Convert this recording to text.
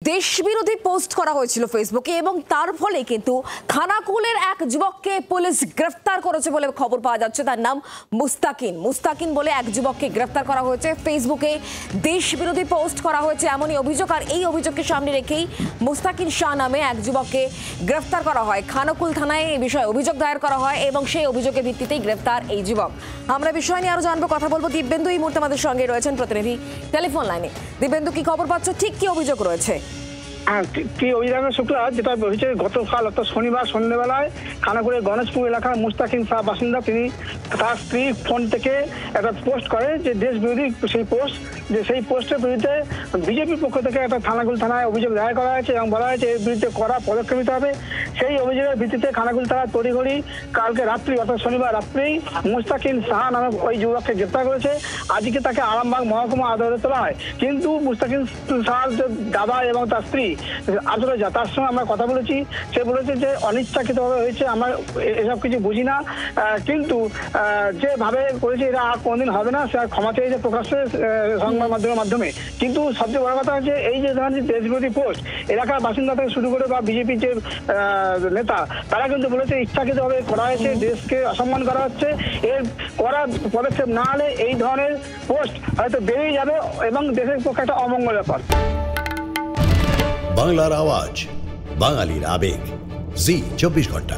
দেশবিরোধী post করা হয়েছিল ফেসবুকে এবং তার ফলে কিন্তু খানাকুলের এক যুবককে পুলিশ গ্রেফতার করেছে বলে খবর পাওয়া যাচ্ছে। তার নাম মুস্তাকিন বলে এক যুবককে গ্রেফতার করা হয়েছে। ফেসবুকে দেশবিরোধী পোস্ট করা হয়েছে এমনই অভিযোগ, আর এই অভিযোগকে সামনে রেখেই মুস্তাকিন শাহ নামে এক যুবককে গ্রেফতার করা হয়। খানাকুল থানায় এই বিষয়ে অভিযোগ দায়ের করা হয় এবং সেই অভিযোগের ভিত্তিতেই গ্রেফতার এই যুবক। আমরা বিষয় নিয়ে আরো জানবো, কথা বলবো। দিব্যেন্দু এই মুহূর্তে আমাদের সঙ্গে রয়েছেন, প্রতিনিধি টেলিফোন লাইনে। দিব্যেন্দু, কি খবর পাচ্ছ? ঠিক কি অভিযোগ রয়েছে? কি অভিযোগ শুক্লা যেটা হয়েছে গতকাল অর্থাৎ শনিবার সন্ধ্যেবেলায় খানাকুলের গণেশপুর এলাকার মুস্তাকিন শাহ বাসিন্দা, তিনি তার স্ত্রী ফোন থেকে একটা পোস্ট করে যে দেশ বিরোধী সেই পোস্টের বিরুদ্ধে বিজেপির পক্ষ থেকে একটা খানাকুল থানায় অভিযোগ দায়ের করা হয়েছে এবং বলা হয়েছে এর বিরুদ্ধে কড়া পদক্ষেপ নিতে হবে। সেই অভিযোগের ভিত্তিতে খানাকুল থানা তড়িঘড়ি কালকে রাত্রি অর্থাৎ শনিবার রাত্রেই মুস্তাকিন শাহ নামে ওই যুবককে গ্রেপ্তার করেছে। আজকে তাকে আরামবাগ মহকুমা আদালতে তোলা হয়। কিন্তু মুস্তাকিন শাহর যে দাদা এবং তার স্ত্রী আসলে তার সঙ্গে আমরা কথা বলেছি, সে বলেছে যে অনিচ্ছাকৃতভাবে হয়েছে, আমরা এসব কিছু বুঝি না, কিন্তু যেভাবে করেছে এটা আর কোনোদিন হবে না। সে ক্ষমা চেয়েছে প্রকাশ্যে সংবাদ মাধ্যমের মাধ্যমে। কিন্তু সবচেয়ে বড় কথা হচ্ছে এই যে ধরনের দেশবিরোধী পোস্ট এলাকার বাসিন্দা থেকে শুরু করে বা বিজেপির যে নেতা, তারা কিন্তু বলেছে ইচ্ছাকৃতভাবে করা হয়েছে, দেশকে অসম্মান করা হচ্ছে। এর কড়া পদক্ষেপ না হলে এই ধরনের পোস্ট হয়তো বেড়েই যাবে এবং দেশের পক্ষে একটা অমঙ্গল ব্যাপার। বাংলার আওয়াজ, বাঙালির আবেগ, জি 24 ঘন্টা।